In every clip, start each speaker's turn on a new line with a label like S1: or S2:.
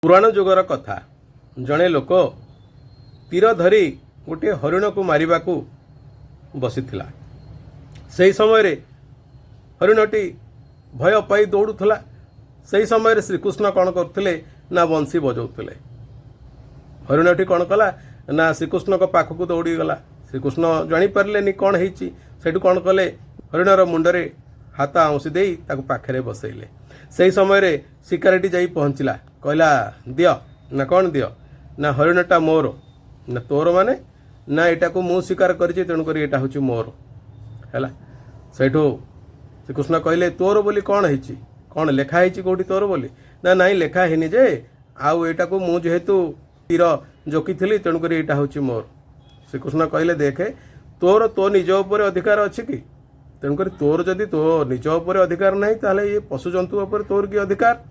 S1: पुराण जुगर कथा जड़े लोक तीर धरी गोटे हरिण को मारिबा को बसीथिला। सही समय रे हरिणटी भय पाई दौड़ुला। सही समय श्रीकृष्ण कौन करते ना बंशी बजाउले। हरिणटी कौन कला ना श्रीकृष्ण को पाख को दौड़ी गला। श्रीकृष्ण जापारे कौन होटू कौन कले हरिणर मुंडरे हाथ आउंसी दे पाखे बसैले। सही समय शिकारटी जाई पहुँचला। कहला दियो ना कौन दियो ना हरिणटा मोर ना तोर माने ना एटा को मु शिकार करिछि तेणुक एटा हूँ मोर है। सेठू श्रीकृष्ण कहले तोर बोली कौन है कौन लेखाई कौटी तोर बोली ना नाई लेखा है जे आउ एटा को मु जेहेतु तीर जोकी थी तेणुक एटा हूँ मोर। श्रीकृष्ण कहले देखे तोर तो निज उपर अधिकार अच्छी कि तेणुक तोर जदि तो निज उपर अधिकार नहीं ताहले ये पशुजंतु उपर तोर कि अधिकार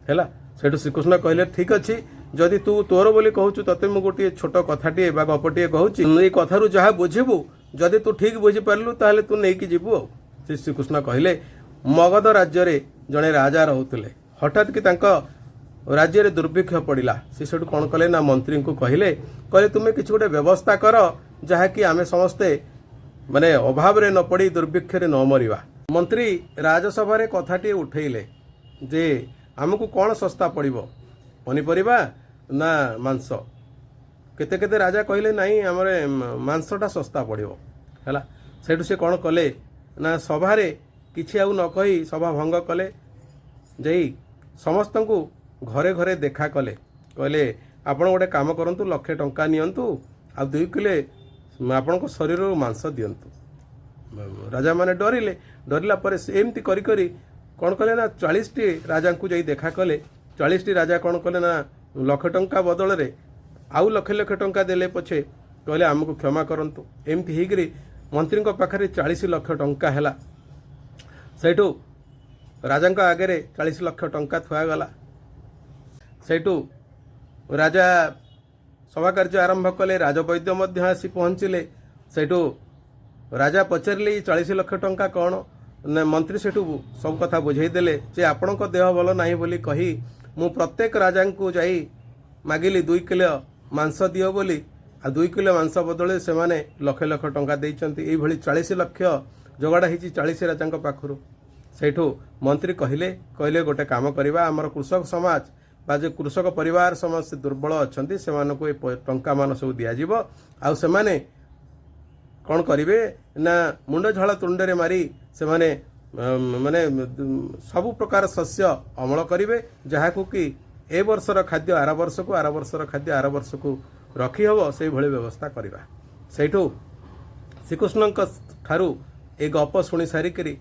S1: है। सेठू श्रीकृष्ण कहले ठीक अच्छी जदि तू तोर बोली कहूँ तते मु गोटे छोट कथाटे बा गपटे कहूँ कथारू जहाँ बुझीबू जदि तू ठीक बुझीपारू ताहले तू नहीं जीवु। श्रीकृष्ण कहले मगध राज्य रे जड़े राजा रोते हठात कि राज्य में दुर्भिक्ष पड़ा। से सेठू कौन कले ना मंत्री को कहले तुम्हें किसी गोटे व्यवस्था कर जहाँकि आमे समस्ते माने अभाव रे न पड़ी दुर्भिक्ष रे न मरिबा। मंत्री राजसभा कथाटी उठेले जे आमको कौन सस्ता पड़ो पनीपरिया ना मांस। केते केते राजा कहले नहीं आमर मांसटा सस्ता पड़ो है। सेठू से कौन कले ना सभा किछि आउ न कही सभा भंग कले जाई समस्त को घरे घरे देखा कले कहले आपण गोटे काम करंतु 1,00,000 टंका नियंतु आ 2 किलो आपण शरीर मांस दियंतु। राजा माने डरिले। डरला पर एमती करी करी कौन कले ना 40टी राजा को जाई देखा कले। 40टी राजा कौन कले ना 1,00,000 टंका बदल रे आउ 1,00,000 टंका देले पछे कहले आमको क्षमा करंतु। एमती हिगरी मंत्री पाखे 40 लाख टंका है। सेठू राजा आगे 40 लाख टंका थुआगला। सेठू राजा सभा कार्य आरंभ कले। राजवैद्य मध्य आसी पहुँचले। सेठू राजा पचारे 40 लाख टंका कौन ना मंत्री सेठू सब कथा बुझेदेले जे आपण देह भल नहीं बोली कही मु प्रत्येक राजा को जाई मागिली 2 किलो मांस दियो बोली आ 2 किलो मांस बदले से माने 1,00,000 टंका देइचंती। एई भली 40 लाख जोगाड़ा हिची 40 राजा पाखरु। सेठू मंत्री कहले गोटे काम करिबा आमर कृषक समाज बा जो कृषक परिवार समस्त दुर्बल अच्छंती से मानको ए टंका मान सब दिया जिवो आ से माने कौन करिवे ना मुंड झाड़ तुंडरे मारी से माने माने सबु प्रकार शस्य अमल करिवे जहाकू कि ए वर्षर खाद्य आर वर्ष को आर वर्षर खाद्य आर वर्ष को रखी हबो से भली व्यवस्था करिबा। सेठू श्रीकृष्ण ठारू ए गप शुणी सारिकरी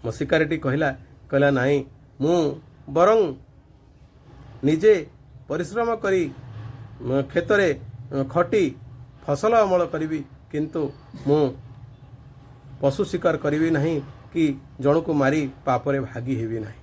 S1: मो शिकारटी कहला नहीं मु बरं निजे परिश्रम करी खेतरे खटी फसल अमल करी किंतु मु पशु शिकार करी नहीं कि जन को मारी पापरे भागी हेबी नहीं।